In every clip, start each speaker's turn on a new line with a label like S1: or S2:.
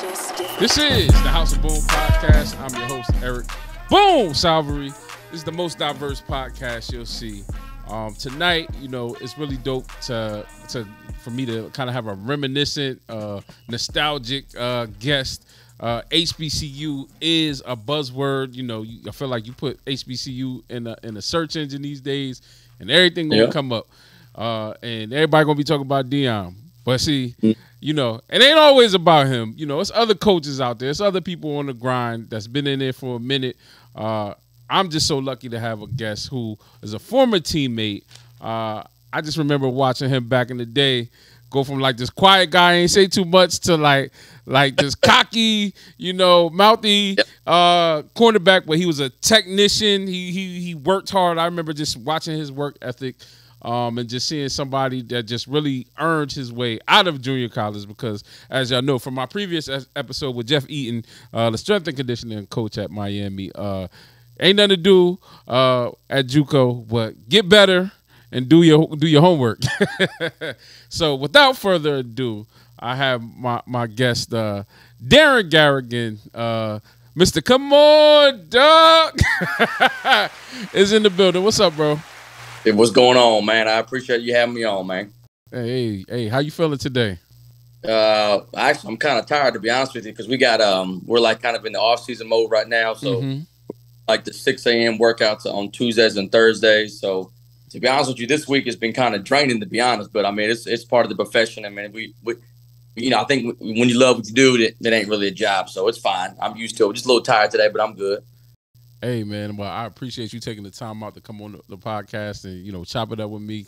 S1: This is the House of Boom podcast. I'm your host, Eric Boom Salvery. This is the most diverse podcast you'll see. Tonight, you know, it's really dope for me to kind of have a reminiscent, nostalgic guest. HBCU is a buzzword. You know, I feel like you put HBCU in a search engine these days, and everything gonna come up. And everybody gonna be talking about Deion. But see, you know, it ain't always about him. You know, it's other coaches out there. It's other people on the grind that's been in there for a minute. I'm just so lucky to have a guest who is a former teammate. I just remember watching him back in the day go from like this quiet guy, ain't say too much, to like this cocky, you know, mouthy cornerback, but he was a technician. He worked hard. I remember just watching his work ethic. And just seeing somebody that just really earned his way out of junior college, because as y'all know from my previous episode with Jeff Eaton, the strength and conditioning coach at Miami, ain't nothing to do at JUCO but get better and do your homework. So without further ado, I have my guest, Darren Garrigan, Mr. Come On Dog, is in the building. What's up, bro?
S2: Hey, what's going on, man? I appreciate you having me on, man.
S1: Hey, how you feeling today?
S2: Actually, I'm kind of tired, to be honest with you, because we're like kind of in the off-season mode right now. So like the 6 a.m. workouts on Tuesdays and Thursdays. So to be honest with you, this week has been kind of draining, to be honest. But I mean, it's part of the profession. I mean, we you know, I think when you love what you do, that ain't really a job. So it's fine. I'm used to it. Just a little tired today, but I'm good.
S1: Hey, man, well, I appreciate you taking the time out to come on the podcast and, you know, chop it up with me.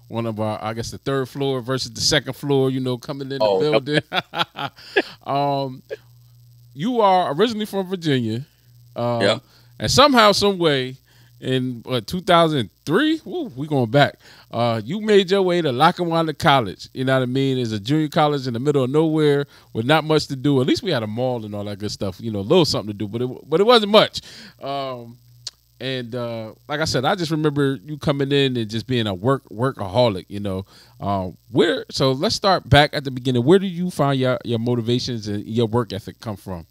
S1: One of our, I guess, the third floor versus the second floor, you know, coming in the building. You are originally from Virginia. And somehow, some way, in 2003, we going back, you made your way to Lackawanna College. You know what I mean? It's a junior college in the middle of nowhere with not much to do. At least we had a mall and all that good stuff, you know, a little something to do, but it wasn't much. And like I said, I just remember you coming in and just being a workaholic, you know. So let's start back at the beginning. Where do you find your motivations and your work ethic come from?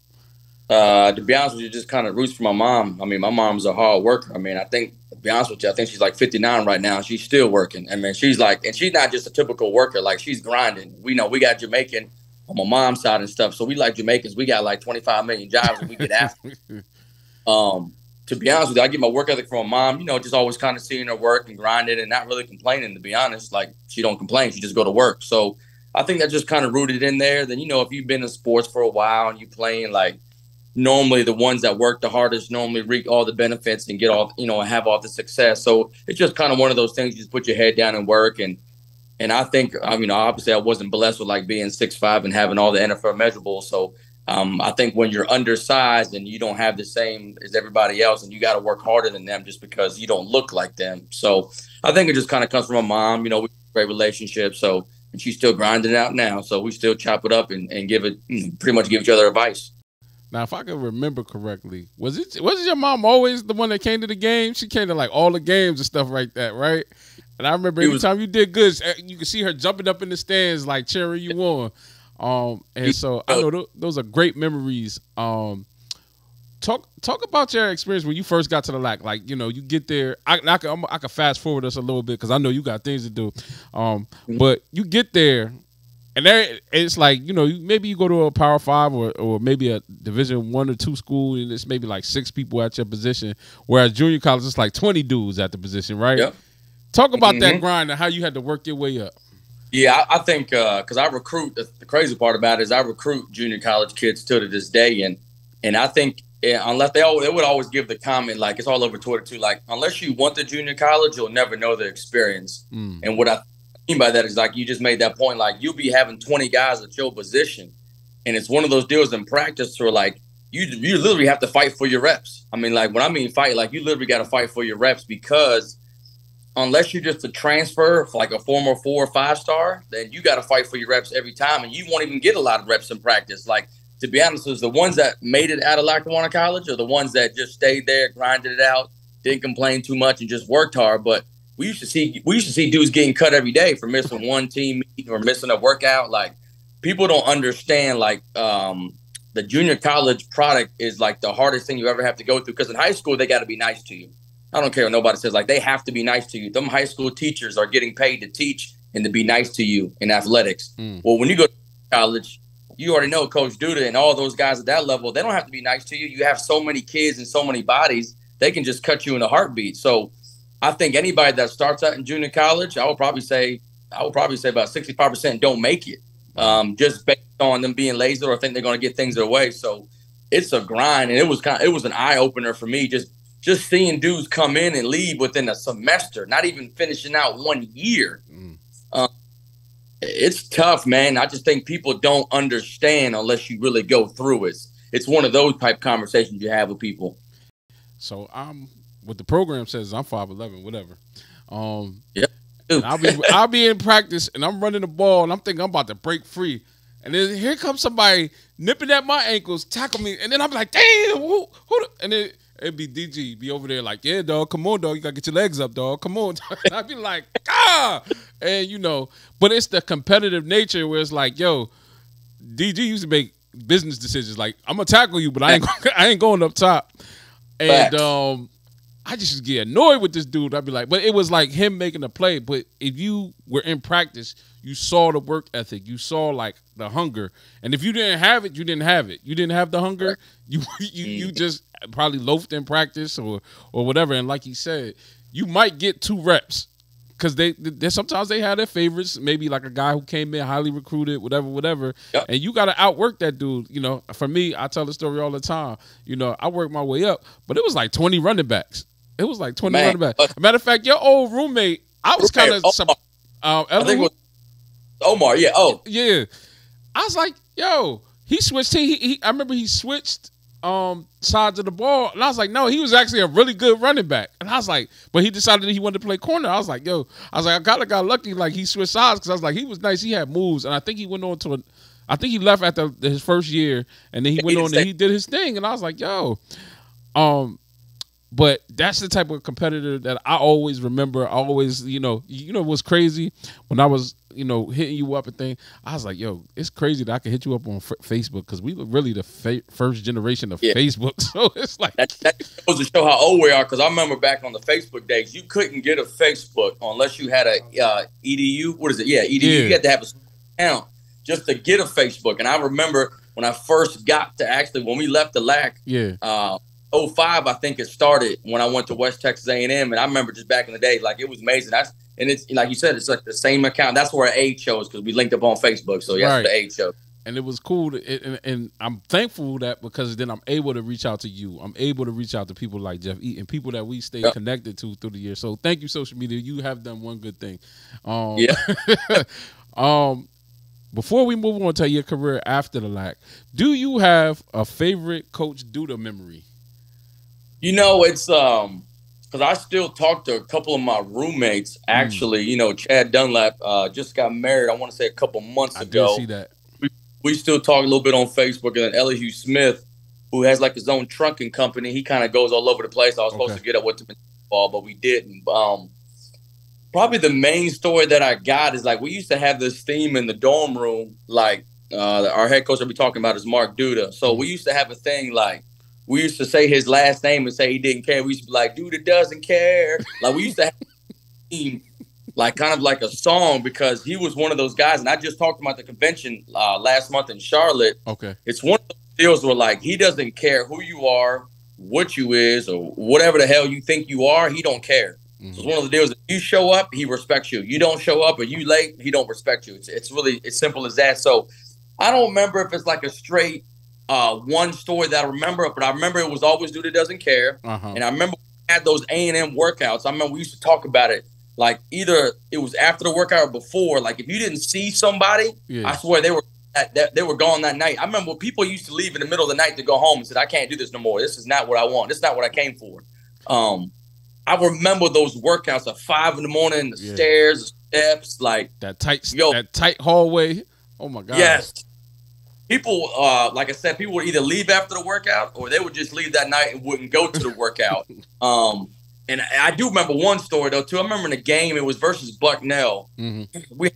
S2: To be honest with you, just kind of roots from my mom. I mean, my mom's a hard worker. I mean, to be honest with you, I think she's like 59 right now. She's still working. I mean, she's not just a typical worker. Like, she's grinding. We got Jamaican on my mom's side and stuff. So we like Jamaicans. We got like 25 million jobs and we get after. To be honest with you, I get my work ethic from my mom, you know, just always kind of seeing her work and grinding and not really complaining, to be honest. Like, she don't complain. She just go to work. So I think that just kind of rooted in there. Then, you know, if you've been in sports for a while and you playing, like, normally the ones that work the hardest normally reap all the benefits and get all, you know, and have all the success. So it's just kind of one of those things. You just put your head down and work. And I think, I mean, obviously I wasn't blessed with like being 6'5" and having all the NFL measurables. So I think when you're undersized and you don't have the same as everybody else and you got to work harder than them just because you don't look like them. So I think it just kind of comes from my mom. You know, we have a great relationship. So, and she's still grinding it out now. So we still chop it up and give it, pretty much give each other advice.
S1: Now, if I can remember correctly, wasn't your mom always the one that came to the game? She came to like all the games and stuff like that, right? And I remember every time you did good, you could see her jumping up in the stands like cheering you on. And so I know those are great memories. Talk about your experience when you first got to the LAC. Like, you know, you get there. I could fast forward us a little bit because I know you got things to do. But you get there. And there, it's like, you know, maybe you go to a Power 5 or maybe a Division 1 or 2 school, and it's maybe like 6 people at your position. Whereas junior college, it's like 20 dudes at the position, right?
S2: Yep.
S1: Talk about that grind and how you had to work your way up.
S2: Yeah, I think because I recruit. The crazy part about it is I recruit junior college kids still to this day, and I think unless they would always give the comment, like, it's all over Twitter too, like, unless you want the junior college, you'll never know the experience. And what I mean by that is, like, you just made that point, like, you'll be having 20 guys at your position, and it's one of those deals in practice where, like, you literally have to fight for your reps. I mean, like, when I mean fight, like, you literally got to fight for your reps, because unless you're just a transfer for like a former 4 or 5 star, then you got to fight for your reps every time, and you won't even get a lot of reps in practice. Like, to be honest, is the ones that made it out of Lackawanna College are the ones that just stayed there, grinded it out, didn't complain too much, and just worked hard. But we used to see dudes getting cut every day for missing one team meeting or missing a workout. Like, people don't understand like the junior college product is like the hardest thing you ever have to go through, because in high school they got to be nice to you. I don't care what nobody says, like they have to be nice to you. Them high school teachers are getting paid to teach and to be nice to you in athletics. Well, when you go to college, you already know Coach Duda and all those guys at that level, they don't have to be nice to you. You have so many kids and so many bodies, they can just cut you in a heartbeat. So I think anybody that starts out in junior college, I would probably say about 65% don't make it. Just based on them being lazy or think they're going to get things their way. So it's a grind, and it was an eye opener for me. Just seeing dudes come in and leave within a semester, not even finishing out 1 year. It's tough, man. I just think people don't understand unless you really go through it. It's one of those type conversations you have with people.
S1: So what the program says, I'm 5'11", whatever.
S2: Yep.
S1: I'll be in practice and I'm running the ball and I'm thinking I'm about to break free. And then here comes somebody nipping at my ankles, tackle me, and then I'm like, damn, who and then it'd be DG, be over there like, yeah, dog, come on, dog, you gotta get your legs up, dog, come on. And I'd be like, and you know, but it's the competitive nature where it's like, yo, DG used to make business decisions like, I'm gonna tackle you, but I ain't going up top. And I just get annoyed with this dude. I'd be like, but it was like him making a play. But if you were in practice, you saw the work ethic. You saw like the hunger. And if you didn't have it, you didn't have it. You didn't have the hunger. You just probably loafed in practice or whatever. And like he said, you might get 2 reps because they sometimes they have their favorites. Maybe like a guy who came in highly recruited, whatever. Yep. And you got to outwork that dude. You know, for me, I tell the story all the time. You know, I worked my way up, but it was like 20 running backs. It was like 20 running backs. Matter of fact, your old roommate, I was kind of
S2: I think it was Omar. Yeah. Oh,
S1: yeah. I was like, yo, he switched. I remember he switched sides of the ball, and I was like, no, he was actually a really good running back. And I was like, but he decided that he wanted to play corner. I was like, I kind of got lucky, like he switched sides because I was like, he was nice. He had moves, and I think he went on to I think he left after his first year, and then he went on and he did his thing, and I was like, yo, But that's the type of competitor that I always remember. I always, you know what's crazy when I was, hitting you up and thing. I was like, yo, it's crazy that I can hit you up on Facebook because we were really the first generation of Facebook. So it's like
S2: that goes to show how old we are. Because I remember back on the Facebook days, you couldn't get a Facebook unless you had a EDU. What is it? Yeah, EDU. Yeah. You had to have an account just to get a Facebook. And I remember when I first got to when we left the LAC. Yeah. 05, I think it started when I went to West Texas A&M, and I remember just back in the day, like it was amazing. And it's like you said, it's like the same account. That's where our age shows because we linked up on Facebook. So yeah, the age show.
S1: And it was cool, and I'm thankful that because then I'm able to reach out to you. I'm able to reach out to people like Jeff Eaton, people that we stay connected to through the years. So thank you, social media. You have done one good thing. Before we move on to your career after the LAC, do you have a favorite Coach Duda memory?
S2: It's because I still talk to a couple of my roommates. Actually, Chad Dunlap just got married. I want to say a couple months ago.
S1: I did see that.
S2: We still talk a little bit on Facebook. And then Elihu Smith, who has like his own trucking company, he kind of goes all over the place. I was supposed to get up with him in ball, but we didn't. Probably the main story that I got is like we used to have this theme in the dorm room. Like our head coach that we talking about is Mark Duda. So we used to have a thing like. We used to say his last name and say he didn't care. We used to be like, Duda doesn't care. Like, we used to have a team, like, kind of like a song because he was one of those guys. And I just talked about the convention last month in Charlotte. Okay. It's one of those deals where, like, he doesn't care who you are, what you is, or whatever the hell you think you are. He don't care. Mm-hmm. So it's one of the deals that you show up, he respects you. You don't show up or you late, he don't respect you. It's really as simple as that. So I don't remember if it's like a straight one story that I remember, but I remember it was always Duda doesn't care. And I remember we had those A&M workouts. I remember we used to talk about it. Like either it was after the workout or before. Like if you didn't see somebody, I swear they were gone that night. I remember people used to leave in the middle of the night to go home and said, I can't do this no more. This is not what I want. This is not what I came for. I remember those workouts at 5 a.m, the stairs, the steps, like
S1: that tight hallway. Oh my God.
S2: Yes. People, like I said, people would either leave after the workout or they would just leave that night and wouldn't go to the workout. And I do remember one story, though, too. I remember in a game, it was versus Bucknell. Mm-hmm. We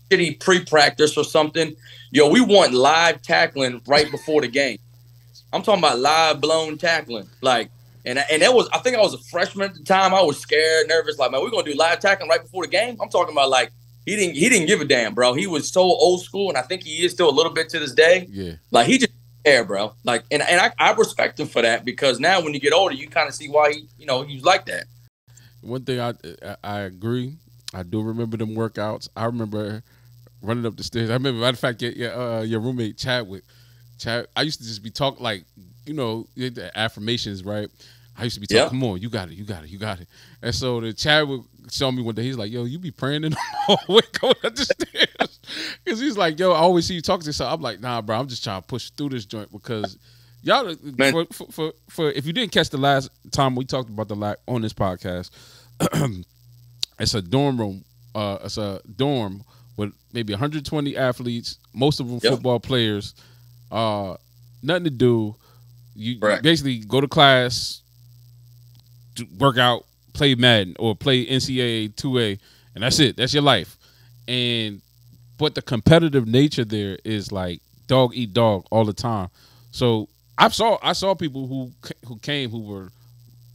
S2: shitty pre-practice or something. Yo, we want live tackling right before the game. I'm talking about live blown tackling. Like, and that was, I think I was a freshman at the time. I was scared, nervous. Like, man, we're gonna do live tackling right before the game. I'm talking about like he didn't give a damn, bro. He was so old school, and I think he is still a little bit to this day.
S1: Yeah.
S2: Like he just didn't care, bro. Like, and I respect him for that, because now when you get older, you kind of see why he was like that.
S1: One thing I agree. I do remember them workouts. I remember running up the stairs. I remember, matter of fact, your roommate Chadwick. I used to just be talking like, the affirmations, right? I used to be talking, come on, you got it, you got it, you got it. And so the Chadwick showed me one day, he's like, yo, you be praying in the hallway going up the stairs. Because he's like, yo, I always see you talking to yourself. I'm like, nah, bro, I'm just trying to push through this joint, because y'all, for if you didn't catch the last time we talked about on this podcast, it's a dorm room. It's a dorm with maybe 120 athletes, most of them football players. Nothing to do. You basically go to class, work out, play Madden or play NCAA 2A, and that's it. That's your life. But the competitive nature there is like dog eat dog all the time. So I saw people who came who were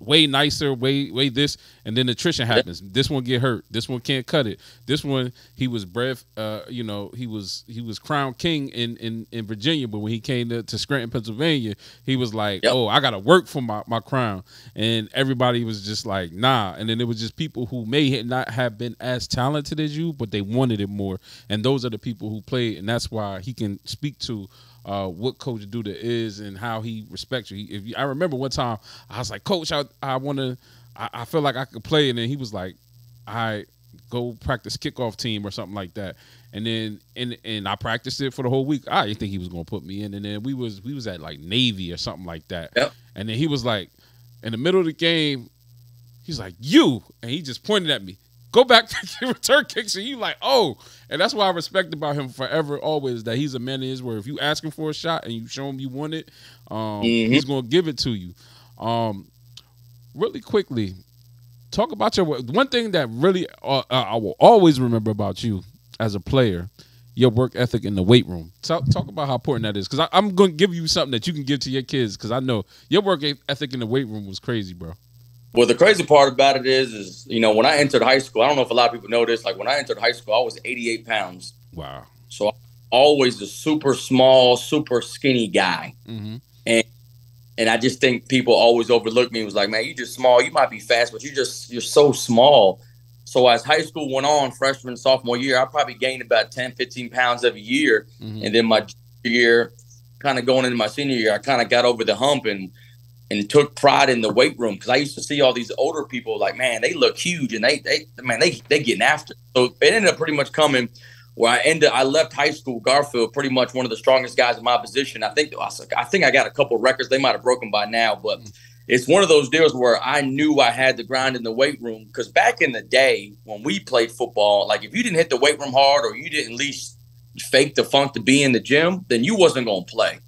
S1: way nicer, way this, and then attrition happens. This one get hurt. This one can't cut it. This one, he was bred, he was crown king in Virginia, but when he came to Scranton, Pennsylvania, he was like, oh, I gotta work for my crown. And everybody was just like, nah. And then it was just people who may not have been as talented as you, but they wanted it more. And those are the people who played, and that's why he can speak to what Coach Duda is and how he respects you. I remember one time I was like, Coach, I feel like I could play, and then he was like, I go practice kickoff team or something like that. And then and I practiced it for the whole week. I didn't think he was gonna put me in, and then we was at like Navy or something like that. Yep. And then he was like, in the middle of the game, he's like, you, and he just pointed at me. Go back to your return kicks, and you like, oh. And that's what I respect about him forever, always, that he's a man of his word. If you ask him for a shot and you show him you want it, he's going to give it to you. Really quickly, talk about your work. One thing that really I will always remember about you as a player, your work ethic in the weight room. Talk about how important that is, because I'm going to give you something that you can give to your kids, because I know your work ethic in the weight room was crazy, bro.
S2: Well, the crazy part about it is, when I entered high school, I don't know if a lot of people know this, like when I entered high school, I was 88 pounds.
S1: Wow.
S2: So I'm always a super small, super skinny guy. Mm-hmm. And I just think people always overlook me. It was like, man, you just small. You might be fast, but you're so small. So as high school went on, freshman, sophomore year, I probably gained about 10, 15 pounds every year. Mm-hmm. And then my year, kind of going into my senior year, I kind of got over the hump and took pride in the weight room, because I used to see all these older people like, man, they look huge, and they getting after. So it ended up pretty much coming where I left high school, Garfield, pretty much one of the strongest guys in my position. I think I got a couple of records. They might have broken by now, but it's one of those deals where I knew I had the grind in the weight room, because back in the day when we played football, like if you didn't hit the weight room hard or you didn't at least fake the funk to be in the gym, then you wasn't going to play.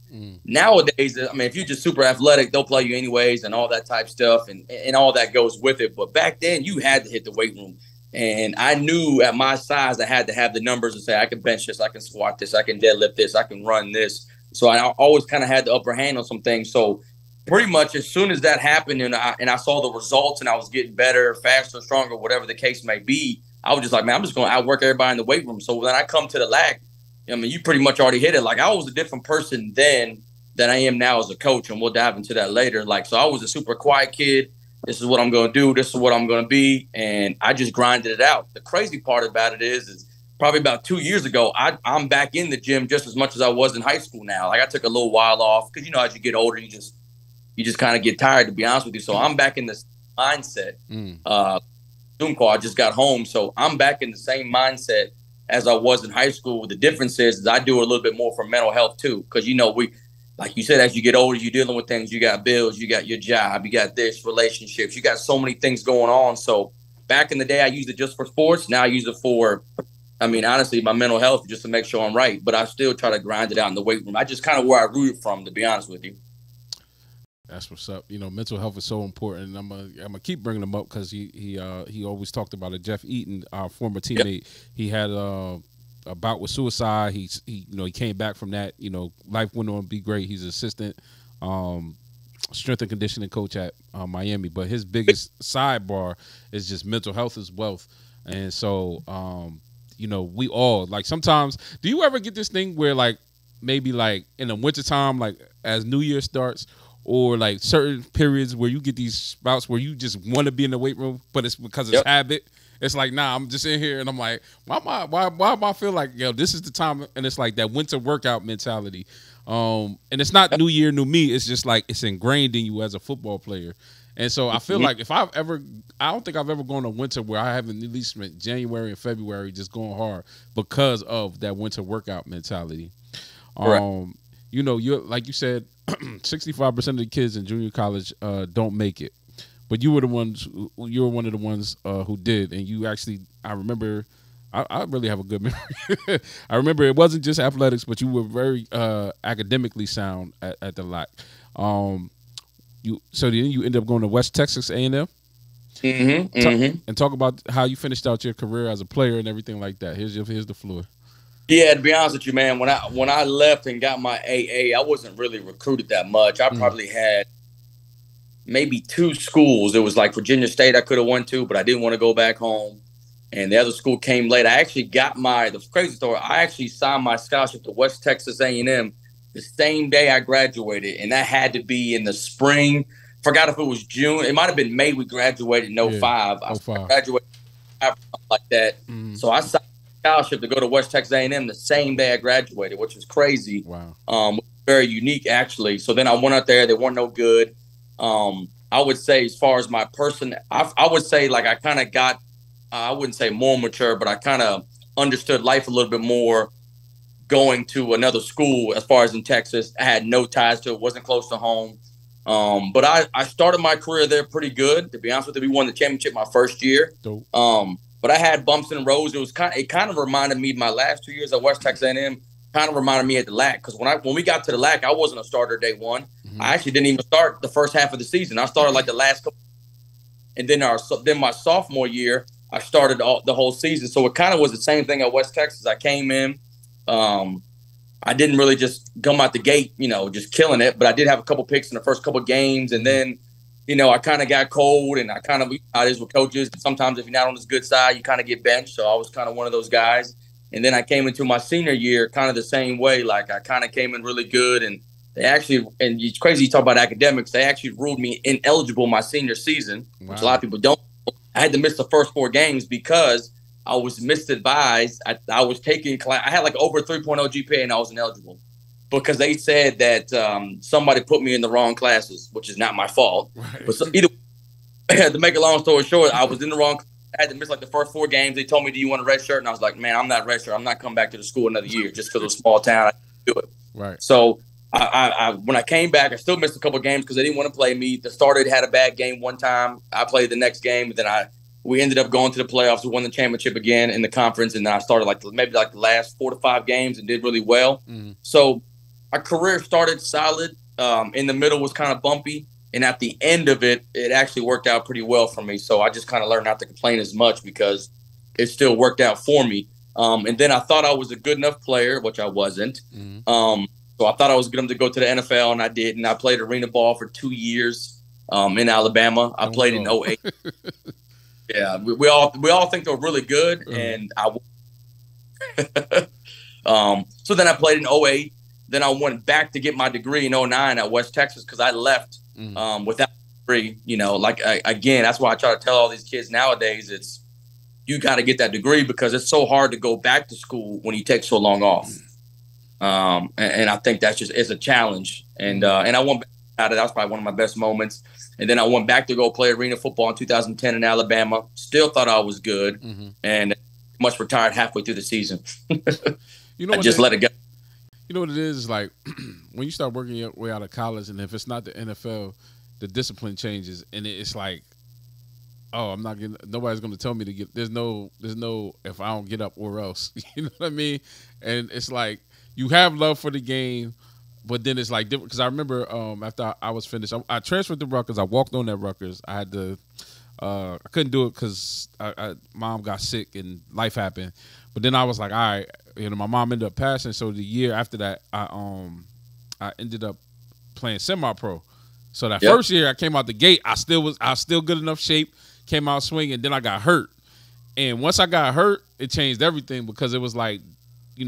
S2: Nowadays, I mean, if you're just super athletic, they'll play you anyways and all that type stuff and all that goes with it. But back then, you had to hit the weight room. And I knew at my size, I had to have the numbers and say, I can bench this, I can squat this, I can deadlift this, I can run this. So I always kind of had the upper hand on some things. So pretty much as soon as that happened and I saw the results and I was getting better, faster, stronger, whatever the case may be, I was just like, man, I'm just going to outwork everybody in the weight room. So when I come to the lag, I mean, you pretty much already hit it. Like, I was a different person then than I am now as a coach, and we'll dive into that later. Like, so I was a super quiet kid. This is what I'm going to do. This is what I'm going to be. And I just grinded it out. The crazy part about it is probably about 2 years ago, I'm back in the gym just as much as I was in high school now. Like, I took a little while off because, as you get older, you just kind of get tired, to be honest with you. So I'm back in this mindset. Zoom call, I just got home. So I'm back in the same mindset as I was in high school. The difference is I do a little bit more for mental health too. Because, we, like you said, as you get older, you're dealing with things. You got bills, you got your job, you got this, relationships. You got so many things going on. So back in the day, I used it just for sports. Now I use it for, honestly, my mental health, just to make sure I'm right. But I still try to grind it out in the weight room. I just kind of where I rooted from, to be honest with you.
S1: That's what's up. Mental health is so important. And I'm gonna keep bringing him up because he always talked about it. Jeff Eaton, our former teammate, he had a bout with suicide. He came back from that. Life went on to be great. He's an assistant strength and conditioning coach at Miami. But his biggest sidebar is just mental health is wealth. And so, we all, like, sometimes, do you ever get this thing where, like, maybe, like, in the wintertime, like, as New Year starts, or, like, certain periods where you get these bouts where you just want to be in the weight room, but it's because it's habit? It's like, nah, I'm just in here, and I'm like, why am I feel like, this is the time, and it's like that winter workout mentality. And it's not New Year, new me. It's just, like, it's ingrained in you as a football player. And so I feel like I don't think I've ever gone to winter where I haven't at least spent January and February just going hard because of that winter workout mentality. You're like you said, 65% of the kids in junior college don't make it, but you were one of the ones who did, and you actually, I remember, I really have a good memory. I remember it wasn't just athletics, but you were very academically sound at the LAC. So then you ended up going to West Texas A&M? And talk about how you finished out your career as a player and everything like that. Here's the floor.
S2: Yeah, to be honest with you, man, when I left and got my AA, I wasn't really recruited that much. I probably had maybe 2 schools. It was like Virginia State I could have went to, but I didn't want to go back home. And the other school came late. I actually got the crazy story, I actually signed my scholarship to West Texas A&M the same day I graduated, and that had to be in the spring. Forgot if it was June. It might have been May. We graduated in 05. I graduated like that. So I signed a scholarship to go to West Texas A&M the same day I graduated, which was crazy. Wow. Very unique, actually. So then I went out there. They weren't no good. I would say, as far as my person, I would say, like, I kind of got, I wouldn't say more mature, but I kind of understood life a little bit more going to another school. As far as in Texas, I had no ties to it, wasn't close to home. But I started my career there pretty good. To be honest with you, we won the championship my first year. But I had bumps and roads. It kind of reminded me, my last 2 years at West Texas A&M kind of reminded me at the LAC, because when we got to the LAC, I wasn't a starter day one. I actually didn't even start the first half of the season. I started like the last couple, and then my sophomore year, I started the whole season. So it kind of was the same thing at West Texas. I came in. I didn't really just come out the gate, just killing it, but I did have a couple picks in the first couple games. And then, I kind of got cold, and how it is with coaches. Sometimes if you're not on this good side, you kind of get benched. So I was kind of one of those guys. And then I came into my senior year kind of the same way. Like, I kind of came in really good, and they actually, and it's crazy you talk about academics, they actually ruled me ineligible my senior season, which a lot of people don't. I had to miss the first 4 games because I was misadvised. I was taking class. I had like over 3.0 GPA, and I was ineligible because they said that somebody put me in the wrong classes, which is not my fault. Right. But to make a long story short, I was in the wrong. I had to miss like the first 4 games. They told me, "Do you want a red shirt?" And I was like, "Man, I'm not red shirt. I'm not coming back to the school another year just because of a small town. I can't do it." Right. So I when I came back, I still missed a couple games because they didn't want to play me. The starter had a bad game one time. I played the next game, and then we ended up going to the playoffs. We won the championship again in the conference, and then I started maybe the last 4 to 5 games and did really well. So my career started solid. In the middle was kind of bumpy, and at the end of it, it actually worked out pretty well for me. So I just kind of learned not to complain as much because it still worked out for me. And then I thought I was a good enough player, which I wasn't. So I thought I was good enough to go to the NFL, and I did. And I played arena ball for 2 years in Alabama. I played in 08. Yeah, we all think they're really good, and so then I played in 08. Then I went back to get my degree in 09 at West Texas because I left without a degree. Again, that's why I try to tell all these kids nowadays, it's you got to get that degree because it's so hard to go back to school when you take so long off. And I think that's it's a challenge. And I went back at it. That was probably one of my best moments. And then I went back to go play arena football in 2010 in Alabama. Still thought I was good, and much retired halfway through the season. I just let it go.
S1: You know what it is? Like when you start working your way out of college, and if it's not the NFL, the discipline changes, and it's like, oh, I'm not getting. Nobody's going to tell me to get. There's no. If I don't get up or else, you know what I mean? And it's like you have love for the game. But then it's like different because I remember after I was finished, I transferred to Rutgers. I walked on at Rutgers. I had to, I couldn't do it because mom got sick and life happened. But then I was like, all right, my mom ended up passing. So the year after that, I ended up playing semi-pro. So that first year I came out the gate, I was still good enough shape, came out swinging, then I got hurt. And once I got hurt, it changed everything because it was like, you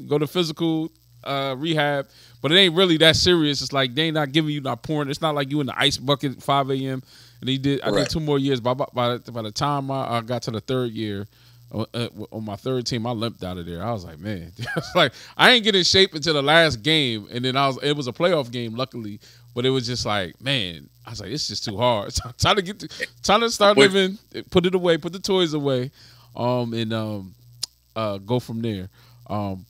S1: go to physical rehab, but it ain't really that serious. It's like they ain't not giving you not pouring. It's not like you in the ice bucket at 5 a.m. And I did 2 more years. By the time I got to the third year, on my third team, I limped out of there. I was like, man, it's like I ain't get in shape until the last game, and then it was a playoff game, luckily. But it was just like, man, I was like, it's just too hard. So trying to start living, put it away, put the toys away, and go from there.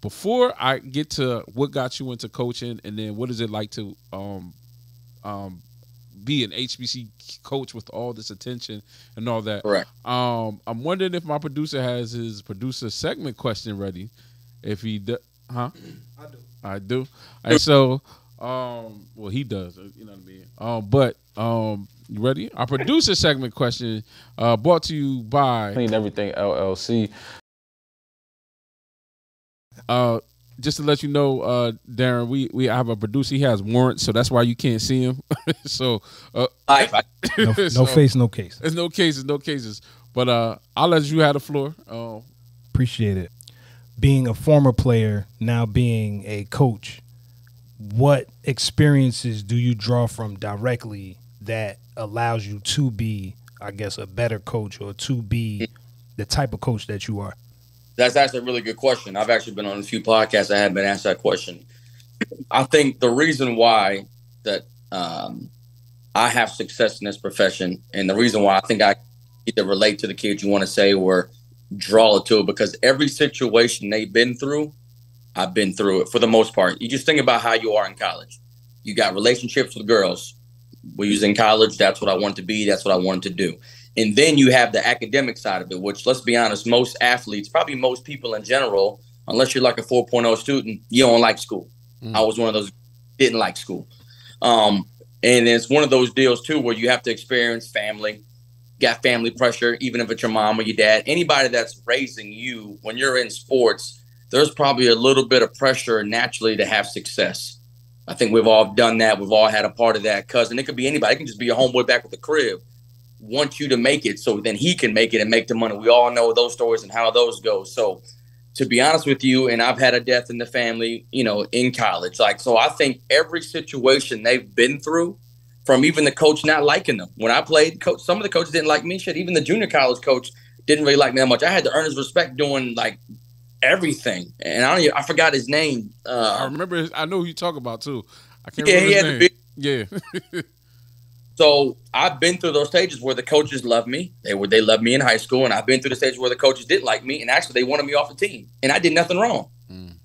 S1: Before I get to what got you into coaching, and then what is it like to be an HBC coach with all this attention and all that.
S2: Correct.
S1: I'm wondering if my producer has his producer segment question ready. If he does, huh? I do. And so, well, he does. You know what I mean? But you ready? Our producer segment question brought to you by Clean Everything LLC. Just to let you know, Darren, we have a producer. He has warrants, so that's why you can't see him. So,
S3: no face, no case.
S1: There's no cases. But I'll let you have the floor.
S3: Appreciate it. Being a former player, now being a coach, what experiences do you draw from directly that allows you to be, I guess, a better coach or to be the type of coach that you are?
S2: That's actually a really good question. I've actually been on a few podcasts that have been asked that question. I think the reason why that I have success in this profession, and the reason why I think I either relate to the kids you want to say or draw it to it, because every situation they've been through, I've been through it for the most part. You just think about how you are in college. You got relationships with girls. We was in college. That's what I wanted to be. That's what I wanted to do. And then you have the academic side of it, which, let's be honest, most athletes, probably most people in general, unless you're like a 4.0 student, you don't like school. I was one of those didn't like school. And it's one of those deals, too, where you have to experience family, got family pressure, even if it's your mom or your dad. Anybody that's raising you when you're in sports, there's probably a little bit of pressure naturally to have success. I think we've all done that. We've all had a part of that cousin. It could be anybody. It can just be your homeboy back with the crib. Want you to make it so then he can make it and make the money. We all know those stories and how those go. So to be honest with you, and I've had a death in the family, in college. So I think every situation they've been through, from even the coach not liking them. When I played, some of the coaches didn't like me. Shit, even the junior college coach didn't really like me that much. I had to earn his respect doing everything. And I forgot his name.
S1: I remember. I know who you talk about too. I can't remember his name. Yeah.
S2: So I've been through those stages where the coaches loved me. They loved me in high school, and I've been through the stages where the coaches didn't like me, and actually they wanted me off the team, and I did nothing wrong.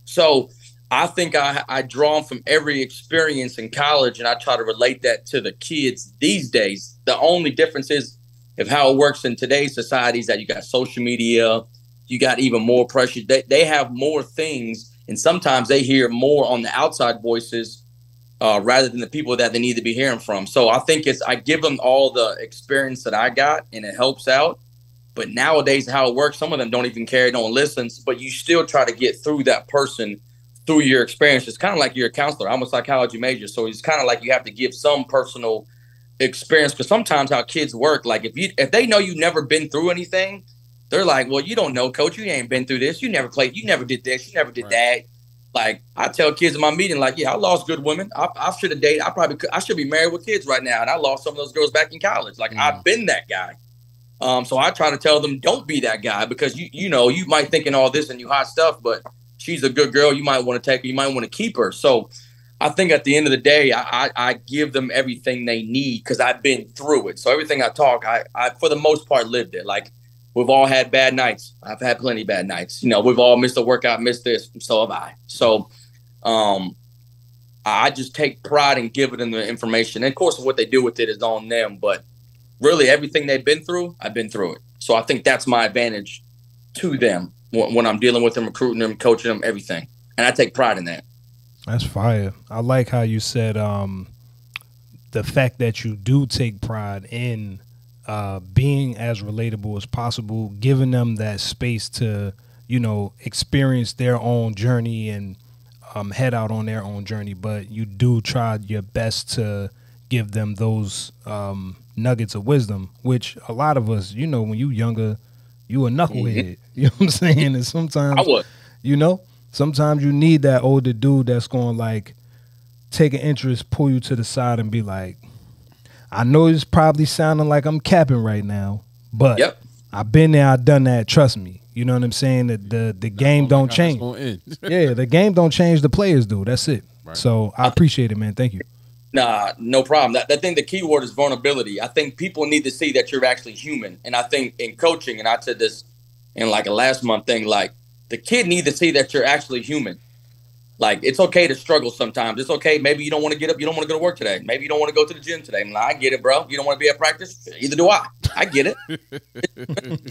S2: So I think I draw from every experience in college, and I try to relate that to the kids these days. The only difference is if how it works in today's society is that you got social media, you got even more pressure. They have more things, and sometimes they hear more on the outside voices rather than the people that they need to be hearing from. So I think I give them all the experience that I got, and it helps out. But nowadays, how it works, some of them don't even care, don't listen, but you still try to get through that person through your experience. It's kind of like you're a counselor, almost psychology major. So it's kind of like you have to give some personal experience, because sometimes how kids work, if they know you've never been through anything, they're like, well, you don't know, coach, you ain't been through this. You never played. You never did this. You never did that. I tell kids in my meeting, I lost good women. I should have dated. I should be married with kids right now. And I lost some of those girls back in college. I've been that guy. So I try to tell them, don't be that guy, because you might thinking all this and you hot stuff, but she's a good girl. You might want to take her. You might want to keep her. So I think at the end of the day, I give them everything they need because I've been through it. So everything I talk, I for the most part lived it. We've all had bad nights. I've had plenty of bad nights. We've all missed a workout, missed this. So have I. So I just take pride in giving them the information. And of course, what they do with it is on them. But really, everything they've been through, I've been through it. So I think that's my advantage to them when I'm dealing with them, recruiting them, coaching them, everything. And I take pride in that.
S3: That's fire. I like how you said the fact that you do take pride in being as relatable as possible, giving them that space to experience their own journey and head out on their own journey, but you do try your best to give them those nuggets of wisdom, which a lot of us, when you younger, you a knucklehead. You know what I'm saying? And sometimes, sometimes you need that older dude that's going to take an interest, pull you to the side and be like, I know it's probably sounding like I'm capping right now, but I've been there, I've done that, trust me. You know what I'm saying? The game don't change. Yeah, the game don't change, the players do. That's it. Right. So I appreciate it, man. Thank you.
S2: Nah, no problem. The key word is vulnerability. I think people need to see that you're actually human. And I think in coaching, and I said this in a last month thing, the kid needs to see that you're actually human. It's okay to struggle sometimes. It's okay. Maybe you don't want to get up. You don't want to go to work today. Maybe you don't want to go to the gym today. I get it, bro. You don't want to be at practice? Either do I. I get it.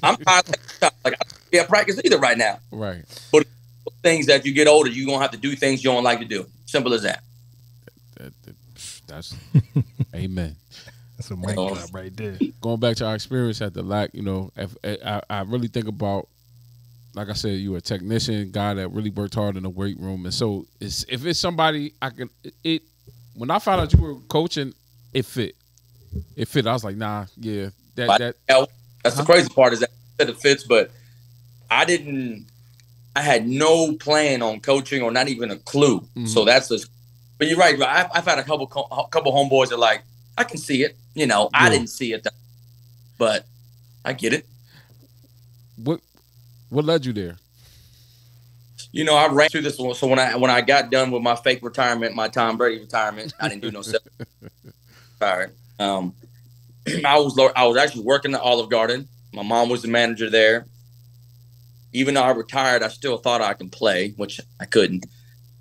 S2: I'm not I don't be at practice either right now.
S1: Right.
S2: But things that you get older, you're going to have to do things you don't like to do. Simple as that.
S1: That's amen.
S3: That's a mic drop right there.
S1: Going back to our experience at the LAC, if I really think about, like I said, you were a technician, guy that really worked hard in the weight room. And so if it's somebody when I found out you were coaching, it fit. It fit. I was like, nah, yeah. That's
S2: the crazy part is that it fits, but I had no plan on coaching or not even a clue. Mm-hmm. So but you're right. I've had a couple homeboys that are I can see it. I didn't see it, but I get it.
S1: What led you there?
S2: I ran through this one. So when I got done with my fake retirement, my Tom Brady retirement, I didn't do no stuff. I was actually working at Olive Garden. My mom was the manager there. Even though I retired, I still thought I could play, which I couldn't.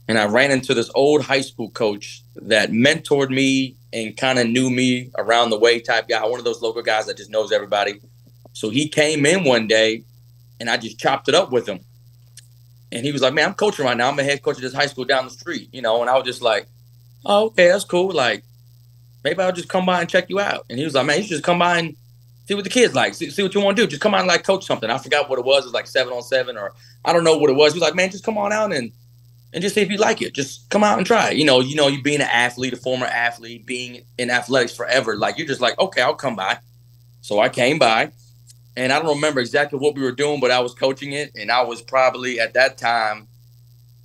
S2: And I ran into this old high school coach that mentored me and kind of knew me around the way type guy, one of those local guys that just knows everybody. So he came in one day, and I just chopped it up with him. And he was like, man, I'm coaching right now. I'm a head coach of this high school down the street, And I was just like, oh, okay, that's cool. Maybe I'll just come by and check you out. And he was like, man, you should just come by and see what the kids like. See what you want to do. Just come out and coach something. I forgot what it was. It was 7-on-7 or I don't know what it was. He was like, man, just come on out and just see if you like it. Just come out and try it. You being an athlete, a former athlete, being in athletics forever. You're just like, okay, I'll come by. So I came by. And I don't remember exactly what we were doing, but I was coaching it. And I was probably, at that time,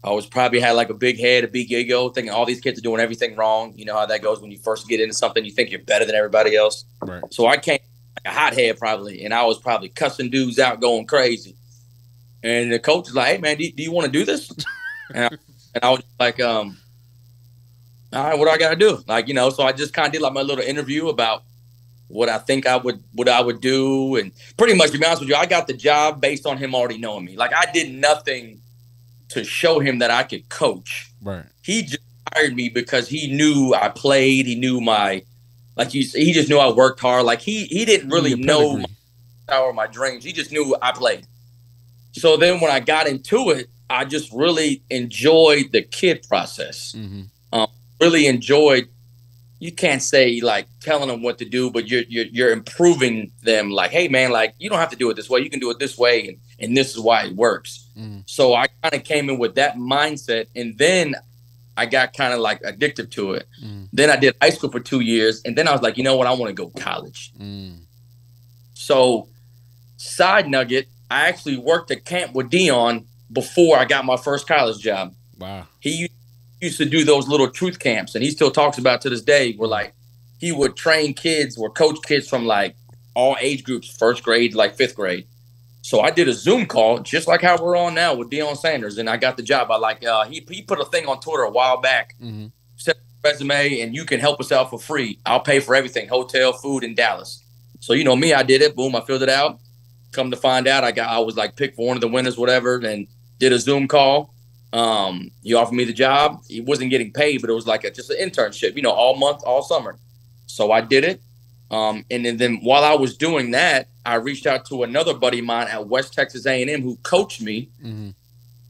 S2: had a big head, a big ego, thinking all these kids are doing everything wrong. You know how that goes when you first get into something, you think you're better than everybody else.
S1: Right.
S2: So I came like a hothead probably, and I was probably cussing dudes out, going crazy. And the coach was like, hey, man, do you want to do this? and I was like, all right, what do I got to do? So I just kind of did my little interview about what I think I would do. And pretty much, to be honest with you, I got the job based on him already knowing me. I did nothing to show him that I could coach.
S1: Right.
S2: He just hired me because he knew I played. He knew he just knew I worked hard. He didn't really know my power, my dreams. He just knew I played. So then when I got into it, I just really enjoyed the kid process. Mm-hmm. Really enjoyed. You can't say telling them what to do, but you're improving them. Hey man, you don't have to do it this way. You can do it this way, and this is why it works. Mm. So I kind of came in with that mindset, and then I got kind of addicted to it. Mm. Then I did high school for 2 years, and then I was like, you know what, I want to go college. Mm. So side nugget, I actually worked at camp with Deion before I got my first college job.
S1: Wow.
S2: He used to do those little truth camps, and he still talks about to this day where he would train kids or coach kids from all age groups, first grade, 5th grade. So I did a Zoom call just like how we're on now with Deion Sanders, and I got the job. He put a thing on Twitter a while back, mm-hmm. Sent a resume, and you can help us out for free. I'll pay for everything, hotel, food in Dallas. So me, I did it. Boom, I filled it out. Come to find out, I was picked for one of the winners, whatever, and did a Zoom call. He offered me the job. He wasn't getting paid, but it was just an internship, all month, all summer. So I did it. And then while I was doing that, I reached out to another buddy of mine at West Texas A&M who coached me. Mm-hmm.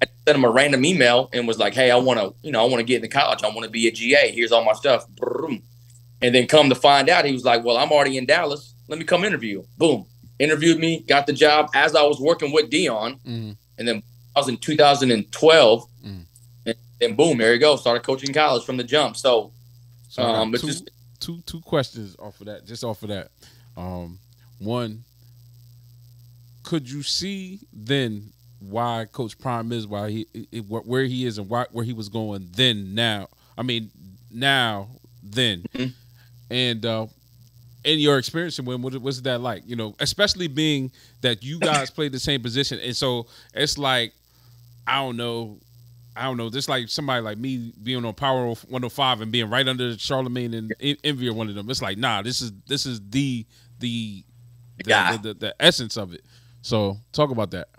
S2: I sent him a random email and was like, hey, I want to get into college. I want to be a GA. Here's all my stuff. And then come to find out, he was like, well, I'm already in Dallas. Let me come interview. Boom. Interviewed me, got the job as I was working with Deion. Mm-hmm. And then in 2012, and then boom, there you go. Started coaching college from the jump. So, it's just
S1: two questions off of that. Just off of that, one, could you see then why Coach Prime is where he is and where he was going then now? I mean now then, and in your experience, what was that like? You know, especially being that you guys played the same position, and so it's like I don't know. Just like somebody like me being on Power 105 and being right under Charlemagne and Envy or one of them. It's like, nah, this is the essence of it. So talk about that.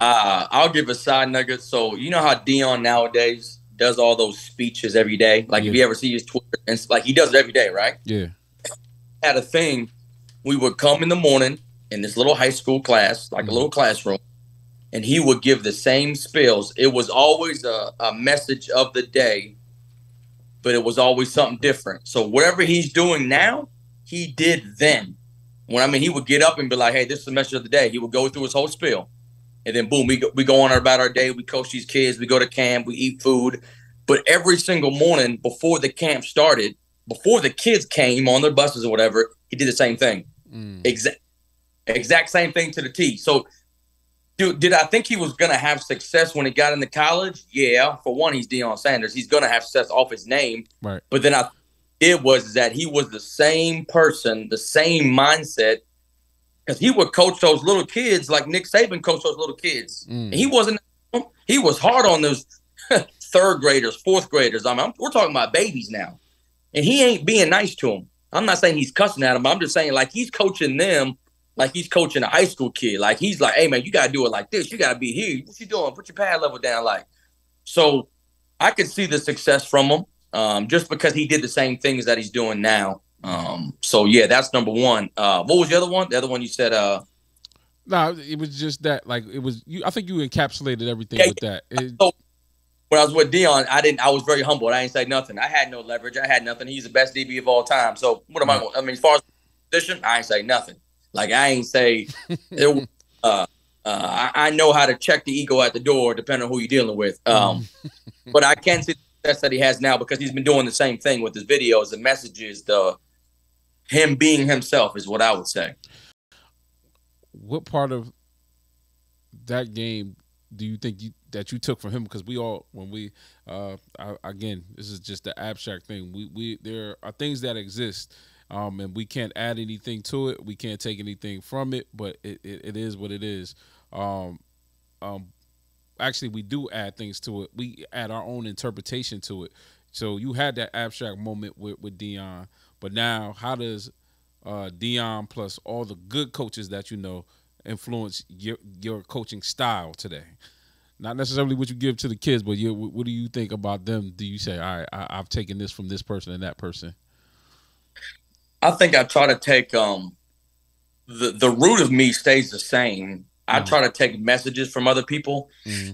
S2: I'll give a side nugget. So you know how Deion nowadays does all those speeches every day? Like if you ever see his Twitter, and like he does it every day, right?
S1: Yeah.
S2: Had a thing. We would come in the morning in this little high school class, like a little classroom, and he would give the same spills. It was always a message of the day, but it was always something different. So whatever he's doing now, he did then. He would get up and be like, hey, this is the message of the day. He would go through his whole spiel. And then, boom, we go on about our day. We coach these kids. We go to camp. We eat food. But every single morning before the camp started, before the kids came on their buses or whatever, he did the same thing. Exact same thing to the T. So, dude, did I think he was going to have success when he got into college? Yeah. For one, he's Deion Sanders. He's going to have success off his name.
S1: Right.
S2: But then it was that he was the same person, the same mindset, because he would coach those little kids like Nick Saban coached those little kids. And he was hard on those third graders, fourth graders. We're talking about babies now. And he ain't being nice to them. I'm not saying he's cussing at them, but I'm just saying like he's coaching them like he's coaching a high school kid. Like he's like, hey, man, you got to do it like this. You got to be here. What you doing? Put your pad level down. Like, so I could see the success from him just because he did the same things that he's doing now. So, yeah, that's number one. What was the other one? The other one you said
S1: no, it was just that, like, it was you. I think you encapsulated everything with that.
S2: So when I was with Deion, I was very humble. I didn't say nothing. I had no leverage. I had nothing. He's the best DB of all time. So what am I going? I mean, as far as position, I ain't say nothing. Like I ain't say. I know how to check the ego at the door, depending on who you're dealing with. But I can see the success that he has now because he's been doing the same thing with his videos, the messages, him being himself is what I would say.
S1: What part of that game do you think that you took from him? Because we all, when we, again, this is just the abstract thing. There are things that exist, and we can't add anything to it. We can't take anything from it, but it is what it is. Actually, we do add things to it. We add our own interpretation to it. So you had that abstract moment with Deion, but now how does Deion plus all the good coaches that you know influence your coaching style today? Not necessarily what you give to the kids, but what do you think about them? Do you say, all right, I've taken this from this person and that person?
S2: I think I try to take the root of me stays the same. I try to take messages from other people.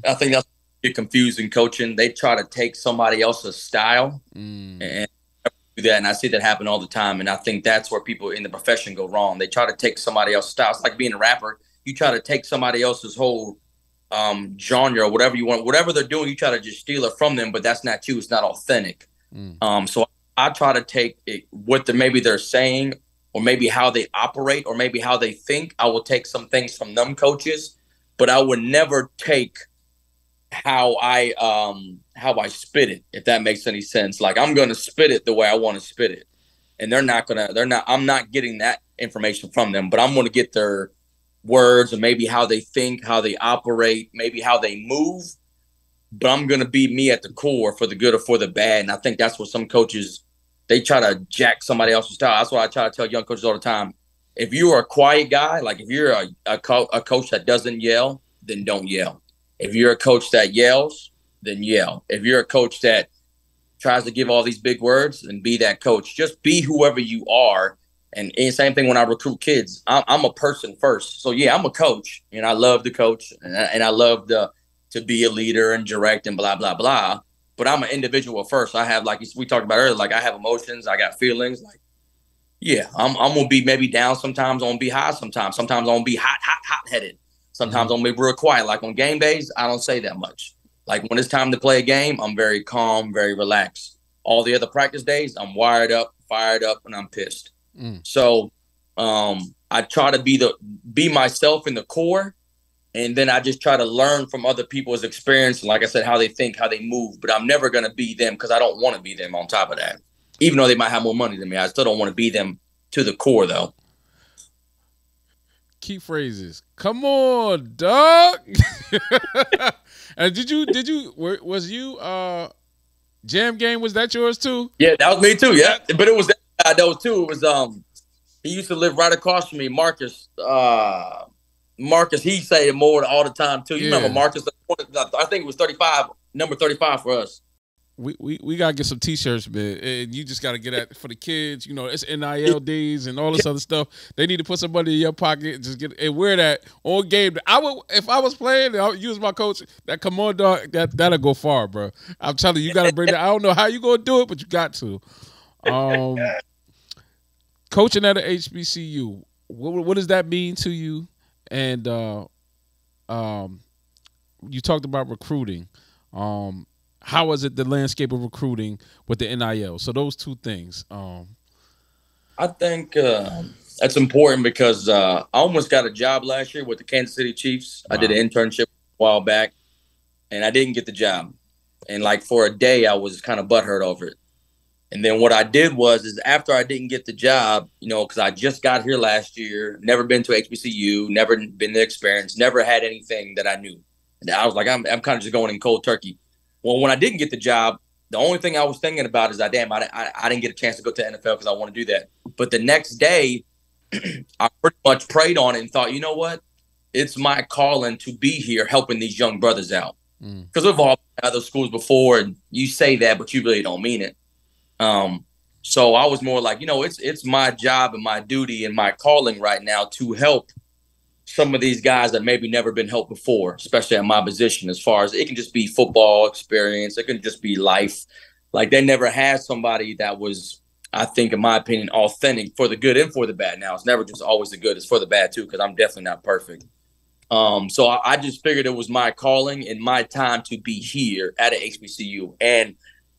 S2: I think that's confusing coaching. They try to take somebody else's style and do that, and I see that happen all the time. And I think that's where people in the profession go wrong. They try to take somebody else's style. It's like being a rapper. You try to take somebody else's whole genre or whatever you want, whatever they're doing, you try to just steal it from them, but that's not you. It's not authentic. So I try to take what maybe they're saying, or maybe how they operate, or maybe how they think. I will take some things from them coaches, but I would never take how I spit it, if that makes any sense. Like I'm going to spit it the way I want to spit it. And I'm not getting that information from them, but I'm going to get their words and maybe how they think, how they operate, maybe how they move. But I'm going to be me at the core, for the good or for the bad. And I think that's what some coaches, they try to jack somebody else's style. That's why I try to tell young coaches all the time. If you're a quiet guy, like if you're a coach that doesn't yell, then don't yell. If you're a coach that yells, then yell. If you're a coach that tries to give all these big words, then be that coach. Just be whoever you are. And same thing when I recruit kids. I'm a person first. So, yeah, I'm a coach, and I love to coach, and I love to be a leader and direct and blah, blah, blah. But I'm an individual first. I have, like we talked about earlier, like I have emotions. I got feelings. Like, yeah, I'm going to be maybe down sometimes. I'm going to be high sometimes. Sometimes I'm going to be hot-headed. Sometimes I'm maybe real quiet. Like on game days, I don't say that much. Like when it's time to play a game, I'm very calm, very relaxed. All the other practice days, I'm wired up, fired up, and I'm pissed. So I try to be myself in the core, and then I just try to learn from other people's experience. And like I said, how they think, how they move. But I'm never going to be them because I don't want to be them on top of that. Even though they might have more money than me, I still don't want to be them to the core, though.
S1: Key phrases. Come on, dog. And was you Jam Game, was that yours too?
S2: Yeah, that was me too. Yeah. But it was those two. It was he used to live right across from me, Marcus. Marcus, he say it more all the time too. You remember Marcus? I think it was 35, number 35 for us.
S1: We gotta get some T-shirts, man, and you just gotta get at for the kids. You know, it's NIL days and all this other stuff. They need to put some money in your pocket and just get and wear that on game. I would, if I was playing, I would use my coach. That come on, dog. That'll go far, bro. I'm telling you, you gotta bring that. I don't know how you gonna do it, but you got to. Coaching at a HBCU, what does that mean to you? And you talked about recruiting. How is it the landscape of recruiting with the NIL? So those two things.
S2: I think that's important because I almost got a job last year with the Kansas City Chiefs. Wow. I did an internship a while back, and I didn't get the job. And like for a day, I was kind of butthurt over it. And then what I did is after I didn't get the job, you know, because I just got here last year, never been to HBCU, never been the experience, never had anything that I knew. And I was like, I'm kind of just going in cold turkey. Well, when I didn't get the job, the only thing I was thinking about is I didn't get a chance to go to the NFL because I want to do that. But the next day, I pretty much prayed on it and thought, you know what? It's my calling to be here helping these young brothers out. Because we've all been at those schools before, and you say that, but you really don't mean it. So I was more like, you know, it's my job and my duty and my calling right now to help some of these guys that maybe never been helped before, especially at my position, as far as it can just be football experience. It can just be life. Like they never had somebody that was, I think, in my opinion, authentic for the good and for the bad. Now it's never just always the good. It's for the bad too, because I'm definitely not perfect. So I just figured it was my calling and my time to be here at a HBCU. And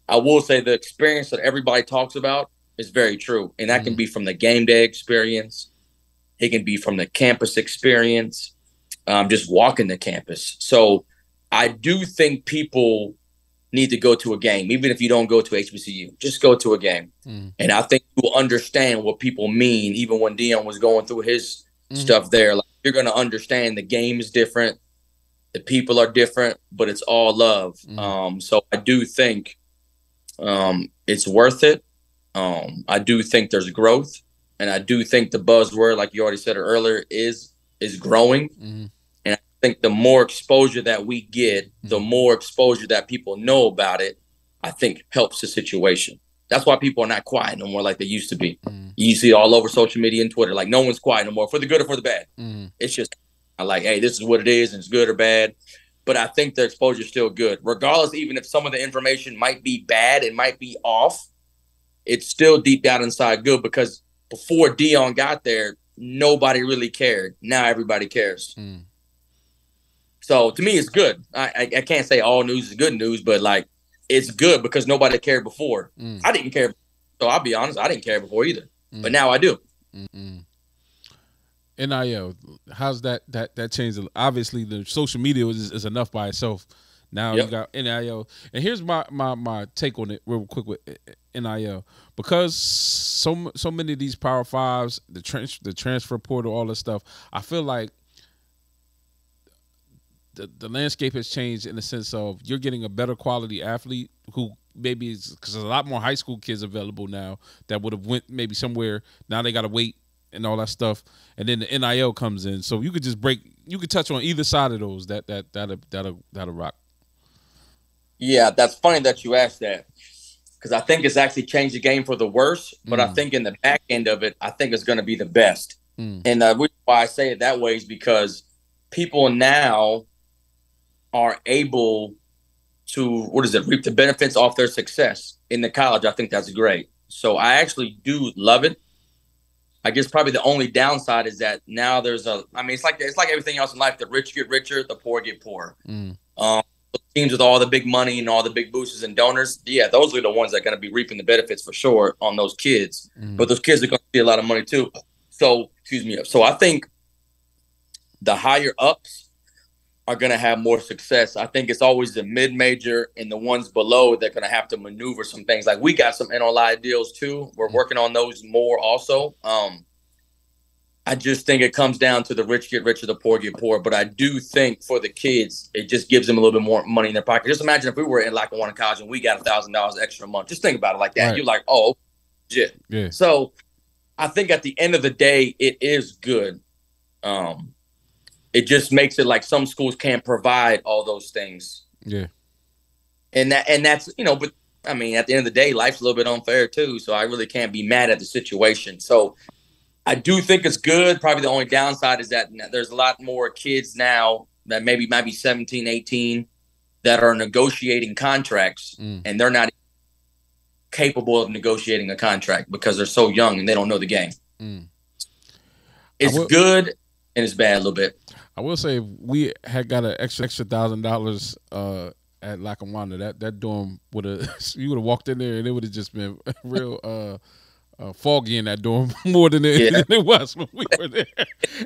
S2: I will say the experience that everybody talks about is very true. And that can be from the game day experience. It can be from the campus experience, just walking the campus. So I do think people need to go to a game, even if you don't go to HBCU. Just go to a game. And I think you'll understand what people mean, even when Deion was going through his stuff there. Like, you're going to understand the game is different. The people are different, but it's all love. So I do think it's worth it. I do think there's growth. And I do think the buzzword, like you already said earlier, is growing. And I think the more exposure that we get, the more exposure that people know about it, I think helps the situation. That's why people are not quiet no more like they used to be. You see it all over social media and Twitter. Like, no one's quiet no more, for the good or for the bad. It's just like, hey, this is what it is, and it's good or bad. But I think the exposure is still good. Regardless, even if some of the information might be bad, it might be off, it's still deep down inside good, because before Deion got there, nobody really cared. Now everybody cares. So to me, it's good. I can't say all news is good news, but like, it's good because nobody cared before. I didn't care. So I'll be honest, I didn't care before either. But now I do.
S1: NIL, how's that changed? Obviously, the social media is enough by itself. Now you got NIL. And here's my take on it real quick with NIL. Because so many of these Power Fives, the transfer portal, all this stuff, I feel like the landscape has changed in the sense of you're getting a better quality athlete who maybe is, because there's a lot more high school kids available now that would have went maybe somewhere. Now they got to wait and all that stuff. And then the NIL comes in. So you could touch on either side of those that'll rock.
S2: Yeah, that's funny that you asked that, because I think it's actually changed the game for the worse. But I think in the back end of it, I think it's going to be the best. And why I say it that way is because people now are able to, reap the benefits off their success in the college. I think that's great. So I actually do love it. I guess probably the only downside is that now there's it's like everything else in life. The rich get richer, the poor get poorer. Teams with all the big money and all the big boosters and donors, yeah, those are the ones that are going to be reaping the benefits for sure on those kids. But those kids are going to see a lot of money too. So, So I think the higher ups are going to have more success. I think it's always the mid-major and the ones below that are going to have to maneuver some things. Like we got some NLI deals too. We're working on those more also. I just think it comes down to the rich get richer, the poor get poor. But I do think for the kids, it just gives them a little bit more money in their pocket. Just imagine if we were in Lackawanna College and we got $1,000 extra a month. Just think about it like that. Right. You're like, oh, shit. Yeah. So I think at the end of the day, it is good. It just makes it like some schools can't provide all those things.
S1: Yeah.
S2: And that's, but I mean, at the end of the day, life's a little bit unfair too. So I really can't be mad at the situation. So I do think it's good. Probably the only downside is that there's a lot more kids now that maybe might be 17, 18 that are negotiating contracts and they're not capable of negotiating a contract because they're so young and they don't know the game. It's good and it's bad a little bit.
S1: I will say if we had got an extra $1,000 at Lackawanna, that dorm you would have walked in there and it would have just been real foggy in that dorm more than it was when we were there.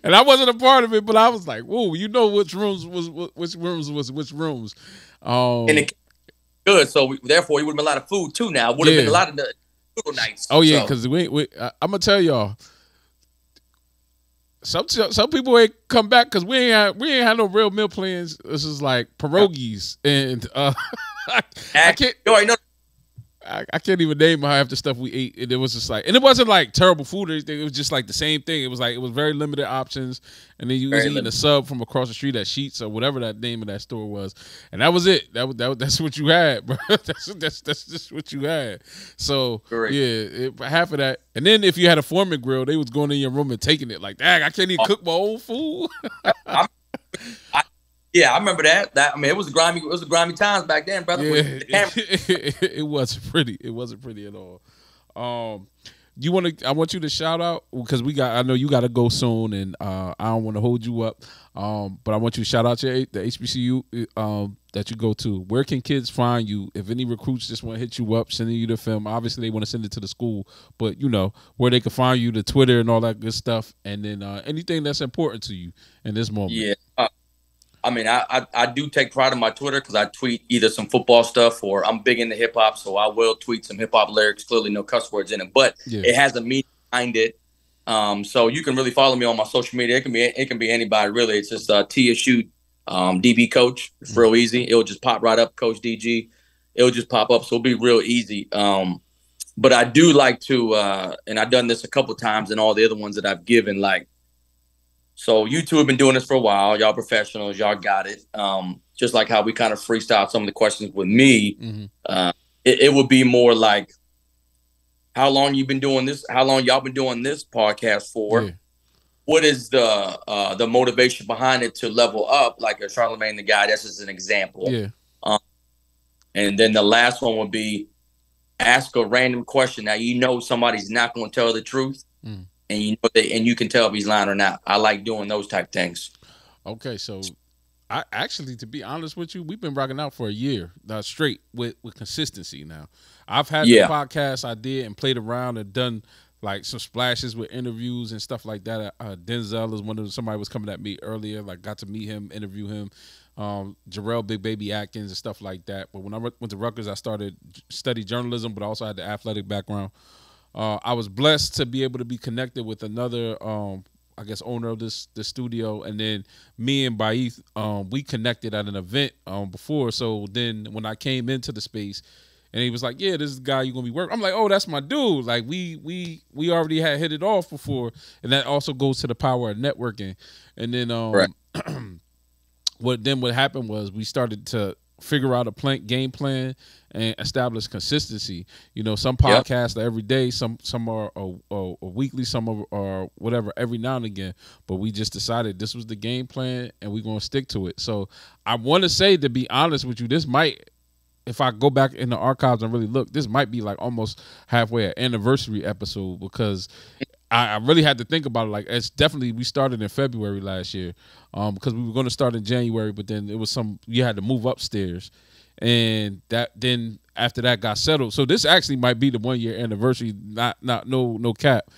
S1: And I wasn't a part of it, but I was like, whoa, which rooms was which rooms.
S2: And it good, so therefore it would have been a lot of food too now. Would have been a lot of the noodle nights.
S1: Oh yeah, because I'm gonna tell y'all, some people ain't come back because we ain't had no real meal plans. This is like pierogies and I can't. I can't even name half the stuff we ate. And it was just like, and it wasn't like terrible food or anything. It was just like the same thing. It was very limited options. And then you was eating a sub from across the street at Sheetz or whatever that name of that store was. And that was it. That's what you had, bro. That's just what you had. So half of that. And then if you had a Foreman grill, they was going in your room and taking it like, dang, I can't even cook my own food.
S2: Yeah, I remember that. It was grimy times back then, brother.
S1: Yeah, it wasn't pretty. It wasn't pretty at all. I want you to shout out because I know you got to go soon, and I don't want to hold you up. But I want you to shout out the HBCU that you go to. Where can kids find you? If any recruits just want to hit you up, sending you the film, obviously they want to send it to the school, but where they can find you, the Twitter and all that good stuff, and then anything that's important to you in this moment.
S2: Yeah. I do take pride in my Twitter because I tweet either some football stuff or I'm big into hip hop, so I will tweet some hip hop lyrics. Clearly, no cuss words in it, but it has a meaning behind it. So you can really follow me on my social media. It can be anybody really. It's just TSU DB coach. It's real easy. It'll just pop right up, Coach DG. It'll just pop up, so it'll be real easy. But I do like to, and I've done this a couple of times, and all the other ones that I've given, like. So you two have been doing this for a while. Y'all professionals. Y'all got it. Just like how we kind of freestyled some of the questions with me. It would be more like, how long you been doing this? How long y'all been doing this podcast for? Yeah. What is the motivation behind it to level up? Like a Charlemagne the Guy. That's just an example.
S1: Yeah.
S2: And then the last one would be ask a random question. Now somebody's not going to tell the truth. And you can tell if he's lying or not. I like doing those type things.
S1: Okay, so I actually, to be honest with you, we've been rocking out for a year straight with consistency. Now, I've had the podcast I did and played around and done like some splashes with interviews and stuff like that. Denzel is somebody was coming at me earlier. Like got to meet him, interview him. Jarrell Big Baby Atkins and stuff like that. But when I went to Rutgers, I started study journalism, but I also had the athletic background. I was blessed to be able to be connected with another, owner of this studio, and then me and Baith, we connected at an event before. So then when I came into the space, and he was like, "Yeah, this is the guy you're gonna be working." I'm like, "Oh, that's my dude." Like we already had hit it off before, and that also goes to the power of networking. And then
S2: right.
S1: what happened was we started to figure out a game plan and establish consistency. Some podcasts are every day, some are weekly, some are whatever every now and again. But we just decided this was the game plan and we're gonna stick to it. So I want to say, to be honest with you, this might, if I go back in the archives and really look, this might be like almost halfway an anniversary episode because I really had to think about it. Like, it's definitely, we started in February last year, because we were going to start in January, but then it was you had to move upstairs, and then after that got settled. So this actually might be the 1 year anniversary. No cap.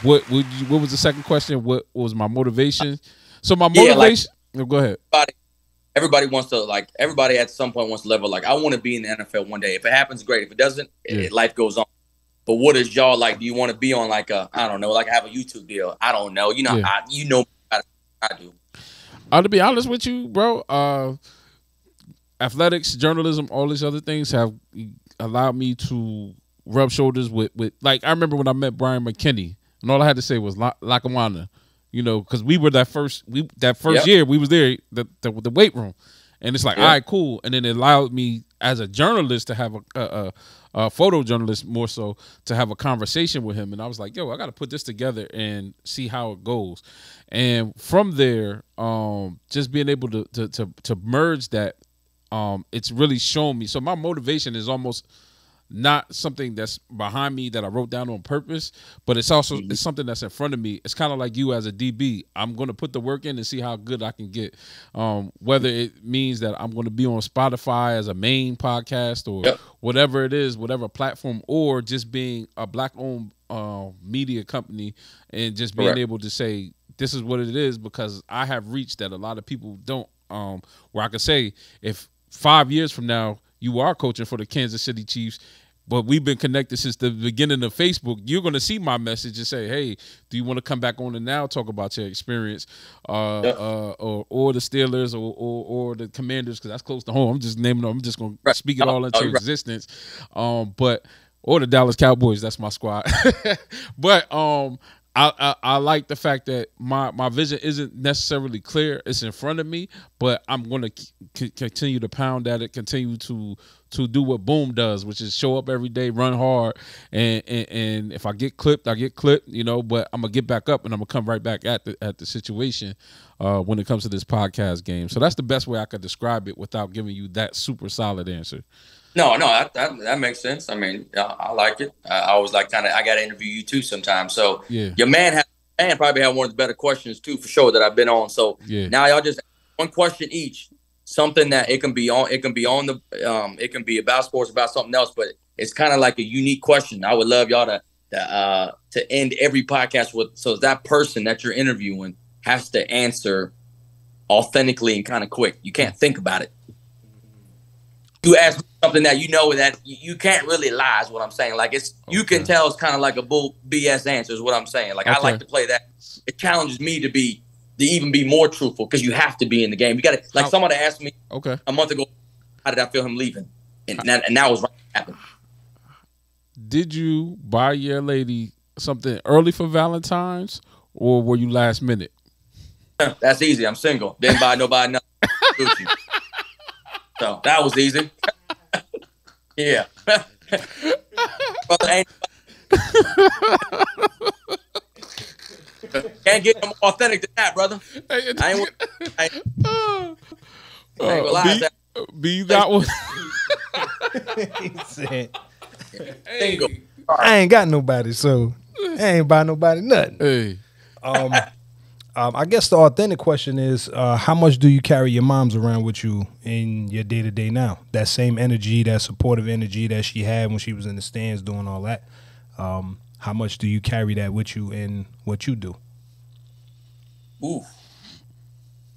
S1: What was the second question? What was my motivation? So my motivation. Go ahead.
S2: Everybody wants to, like, everybody at some point wants to level. Like, I want to be in the NFL one day. If it happens, great. If it doesn't, life goes on. But what is y'all like? Do you want to be on like I don't know, like have a YouTube deal? I don't know. You know, I do.
S1: To be honest with you, bro, athletics, journalism, all these other things have allowed me to rub shoulders with like, I remember when I met Brian McKinney, and all I had to say was Lackawanna, you know, because we were that first year we was there, the weight room, and it's like, all right, cool, and then it allowed me as a journalist to have a photojournalist more so, to have a conversation with him, and I was like, yo, I got to put this together and see how it goes, and from there, just being able to merge that, it's really shown me. So my motivation is almost not something that's behind me that I wrote down on purpose, but it's also it's something that's in front of me. It's kind of like you as a DB. I'm going to put the work in and see how good I can get. Whether it means that I'm going to be on Spotify as a main podcast or whatever it is, whatever platform, or just being a Black-owned media company and just being able to say, this is what it is, because I have reached that a lot of people don't, where I can say, if 5 years from now, you are coaching for the Kansas City Chiefs, but we've been connected since the beginning of Facebook, you're going to see my message and say, hey, do you want to come back on and now talk about your experience, or the Steelers or the Commanders, because that's close to home. I'm just naming them. I'm just going to speak it all into existence. Or the Dallas Cowboys. That's my squad. But I like the fact that my vision isn't necessarily clear. It's in front of me, but I'm going to continue to pound at it, continue to do what Boom does, which is show up every day, run hard, and if I get clipped, I get clipped, you know, but I'm going to get back up and I'm going to come right back at the situation when it comes to this podcast game. So that's the best way I could describe it without giving you that super solid answer.
S2: No, that makes sense. I mean, I like it. I always like I got to interview you too sometimes. So your man probably had one of the better questions too, for sure, that I've been on. So now y'all just one question each, something that it can be about sports, about something else, but it's kind of like a unique question. I would love y'all to end every podcast with, so that person that you're interviewing has to answer authentically and kind of quick. You can't think about it. You ask something that you know that you can't really lie, is what I'm saying. Like, you can tell it's kind of like a bull BS answer, is what I'm saying. Like, I like to play that. It challenges me to even be more truthful, because you have to be in the game. You got to, like, somebody asked me a month ago, how did I feel him leaving? And that was right happened.
S1: Did you buy your lady something early for Valentine's, or were you last minute?
S2: That's easy. I'm single. Didn't buy nobody nothing. So that was easy. Yeah. Can't get no more authentic than that, brother. I ain't gonna lie.
S1: Be that one.
S3: He said,
S2: Single.
S3: I ain't got nobody, so I ain't buy nobody nothing.
S1: Hey.
S3: I guess the authentic question is, how much do you carry your moms around with you in your day-to-day now? That same energy, that supportive energy that she had when she was in the stands doing all that. How much do you carry that with you in what you do?
S2: Ooh.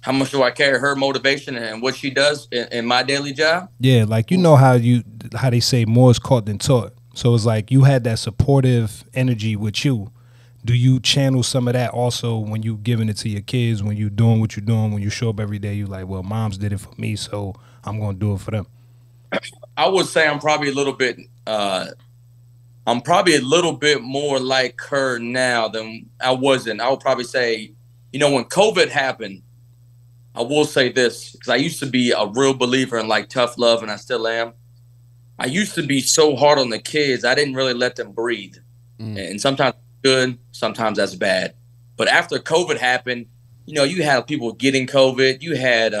S2: How much do I carry her motivation and what she does in my daily job?
S3: Yeah, like, you know how they say more is caught than taught. So it's like you had that supportive energy with you. Do you channel some of that also when you giving it to your kids, when you doing what you're doing, when you show up every day, you like, well, moms did it for me, so I'm going to do it for them?
S2: I would say I'm probably a little bit more like her now than I wasn't. I would probably say, you know, when COVID happened, I will say this, because I used to be a real believer in like tough love, and I still am. I used to be so hard on the kids, I didn't really let them breathe. And sometimes good, sometimes that's bad. But after COVID happened, you know, you had people getting COVID, you had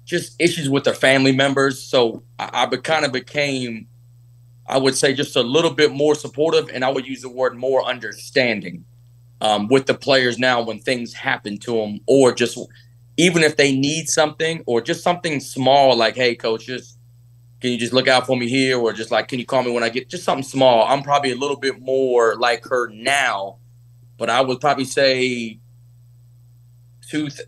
S2: just issues with their family members. So I kind of became I would say just a little bit more supportive, and I would use the word more understanding with the players now when things happen to them, or just even if they need something or just something small like, hey, coach, can you just look out for me here? Or just like, can you call me when I get just something small? I'm probably a little bit more like her now, but I would probably say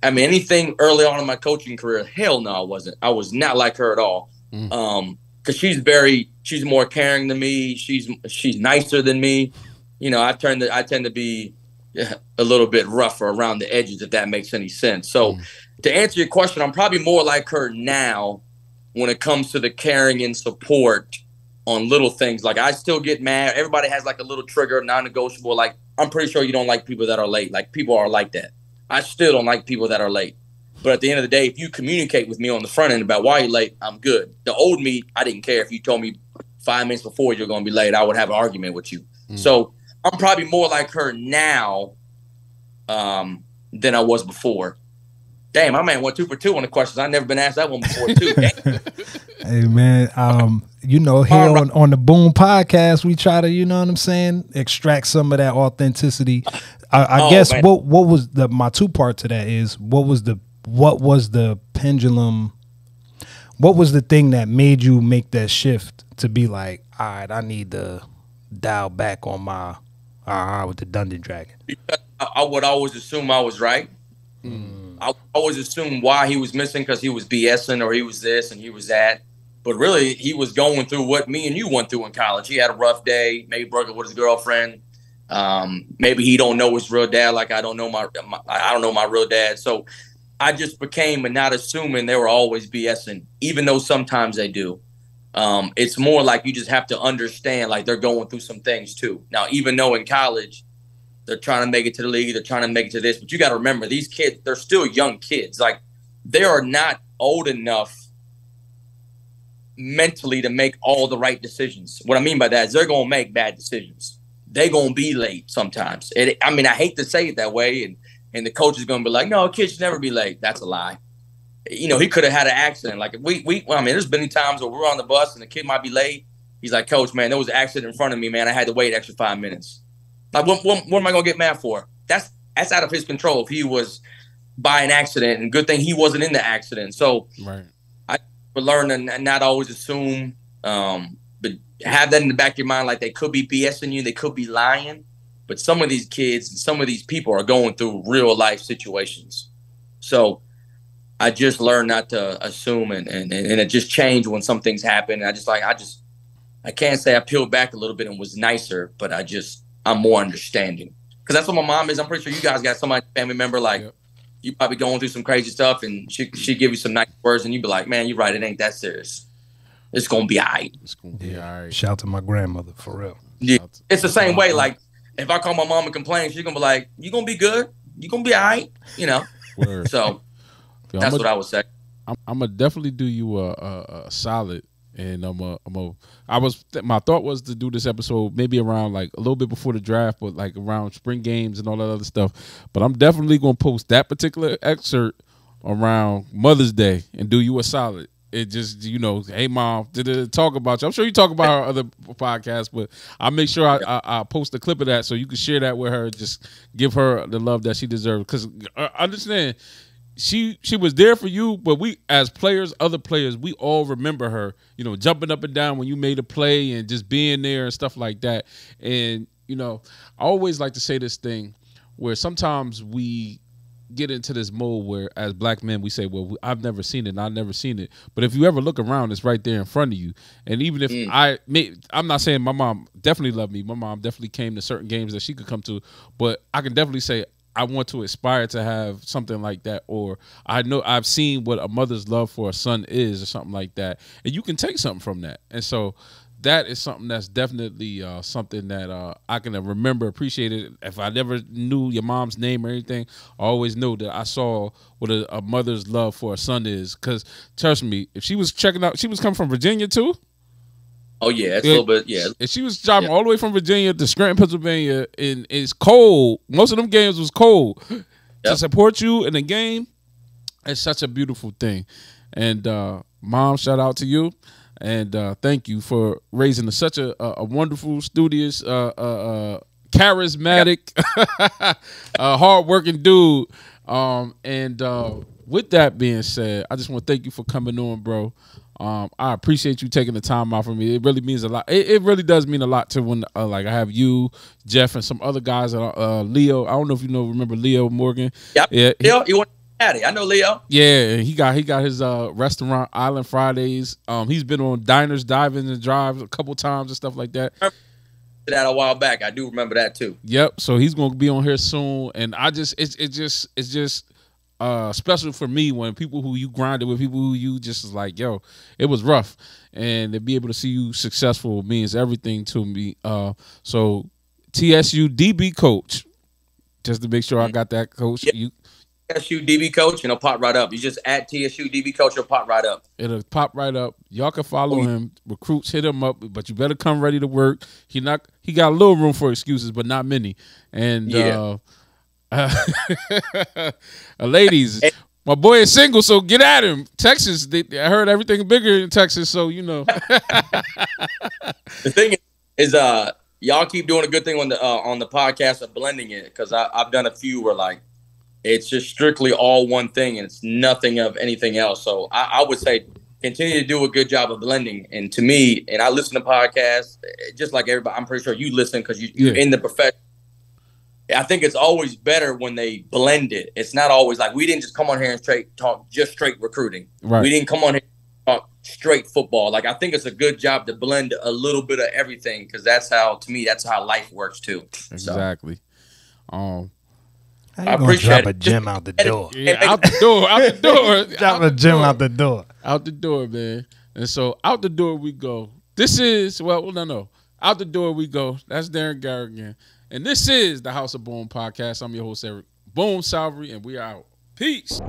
S2: anything early on in my coaching career, hell no, I wasn't. I was not like her at all. Because she's more caring than me. She's nicer than me. You know, I tend to be a little bit rougher around the edges, if that makes any sense. So to answer your question, I'm probably more like her now when it comes to the caring and support on little things. Like, I still get mad. Everybody has like a little trigger, non-negotiable. Like, I'm pretty sure you don't like people that are late. Like, people are like that. I still don't like people that are late. But at the end of the day, if you communicate with me on the front end about why you're late, I'm good. The old me, I didn't care. If you told me 5 minutes before you're going to be late, I would have an argument with you. So I'm probably more like her now than I was before. Damn, my man went 2 for 2 on the questions. I've never been asked that one before, too.
S3: Hey, man, you know, here on the Boom Podcast, we try to, you know what I'm saying, extract some of that authenticity. I guess man. what was my 2-part to that is what was the pendulum? What was the thing that made you make that shift to be like, all right, I need to dial back on my with the Dungeon Dragon?
S2: Because I would always assume I was right. I always assumed why he was missing, because he was BSing or he was this and he was that. But really, he was going through what me and you went through in college. He had a rough day, maybe broke up with his girlfriend. Maybe he don't know his real dad like I don't know my real dad. So I just became not assuming they were always BSing, even though sometimes they do. It's more like you just have to understand, like, they're going through some things too. Now, even though in college, they're trying to make it to the league, they're trying to make it to this, but you got to remember, these kids, they're still young kids. Like, they are not old enough mentally to make all the right decisions. What I mean by that is they're going to make bad decisions. They're going to be late sometimes. I hate to say it that way, and the coach is going to be like, no, kids should never be late. That's a lie. You know, he could have had an accident. Like, there's been times where we're on the bus and the kid might be late. He's like, coach, man, there was an accident in front of me, man. I had to wait an extra 5 minutes. Like, what am I going to get mad for? That's out of his control if he was by an accident, and good thing he wasn't in the accident. So
S1: right.
S2: I would learn to not always assume, but have that in the back of your mind, like, they could be BSing you, they could be lying. But some of these kids and some of these people are going through real life situations. So I just learned not to assume, and it just changed when some things happen. I can't say I peeled back a little bit and was nicer, but I'm more understanding. Because that's what my mom is. I'm pretty sure you guys got somebody, family member, like, you probably going through some crazy stuff, and she give you some nice words, and you be like, man, you're right, it ain't that serious. It's going to be all right.
S1: It's going to be all right.
S3: Shout out to my grandmother, for real.
S2: Yeah. It's the same way. Like, if I call my mom and complain, she's going to be like, you going to be good? You going to be all right? You know?
S1: Word.
S2: So that's what I would say.
S1: I'm going to definitely do you a solid. And my thought was to do this episode maybe around, like, a little bit before the draft, but like around spring games and all that other stuff. But I'm definitely going to post that particular excerpt around Mother's Day and do you a solid. It just, you know, hey, Mom, did it talk about you? I'm sure you talk about our other podcasts, but I'll make sure I post a clip of that so you can share that with her. Just give her the love that she deserves. Because understand, she was there for you, but we, as players, other players, we all remember her, you know, jumping up and down when you made a play and just being there and stuff like that. And, you know, I always like to say this thing where sometimes we get into this mode where, as black men, we say, well, I've never seen it, I've never seen it. But if you ever look around, it's right there in front of you. And even if I'm not saying my mom definitely loved me. My mom definitely came to certain games that she could come to. But I can definitely say I want to aspire to have something like that, or I know I've seen what a mother's love for a son is, or something like that, and you can take something from that. And so that is something that's definitely something that I can remember, appreciate it. If I never knew your mom's name or anything, I always knew that I saw what a mother's love for a son is. Because trust me, if she was checking out, she was coming from Virginia too.
S2: Oh, yeah, it's a little bit, yeah.
S1: And she was driving all the way from Virginia to Scranton, Pennsylvania, and it's cold. Most of them games was cold. Yep. To support you in the game, it's such a beautiful thing. And, Mom, shout out to you. And thank you for raising such a wonderful, studious, charismatic, hardworking dude. With that being said, I just want to thank you for coming on, bro. I appreciate you taking the time out for me. It really means a lot. It really does mean a lot to when like I have you, Jeff, and some other guys. Leo. I don't know if you remember Leo Morgan.
S2: Yep. Yeah. Leo, you want Patty? I know Leo.
S1: Yeah, he got his restaurant Island Fridays. He's been on Diners, Dive-Ins, and Drives a couple times and stuff like that.
S2: That a while back. I do remember that too.
S1: Yep. So he's gonna be on here soon, and it's just special for me when people who you grinded with, people who you just is like, yo, it was rough, and to be able to see you successful means everything to me. So TSU DB coach, just to make sure I got that, coach.
S2: Yep. TSU DB coach, and it'll pop right up. You just add TSU DB coach, it'll pop right up.
S1: It'll pop right up. Y'all can follow him. Recruits, hit him up, but you better come ready to work. He got a little room for excuses, but not many. And ladies, my boy is single, so get at him. Texas, I heard everything bigger in Texas, so you know.
S2: The thing is, y'all keep doing a good thing on the podcast of blending it, because I've done a few where like it's just strictly all one thing and it's nothing of anything else. So I would say continue to do a good job of blending. And to me, and I listen to podcasts just like everybody. I'm pretty sure you listen because you're in the profession. I think it's always better when they blend it. It's not always like we didn't just come on here and talk straight recruiting. Right. We didn't come on here and talk straight football. Like I think it's a good job to blend a little bit of everything, because that's how life works too.
S1: Exactly.
S3: I appreciate drop a gem out the door.
S1: Yeah, out the door.
S3: Drop a gem out the door.
S1: Out the door, man. And so out the door we go. This is no. Out the door we go. That's Darren Garrigan. And this is the House of Boom podcast. I'm your host, Eric Boom Salvery, and we are out. Peace.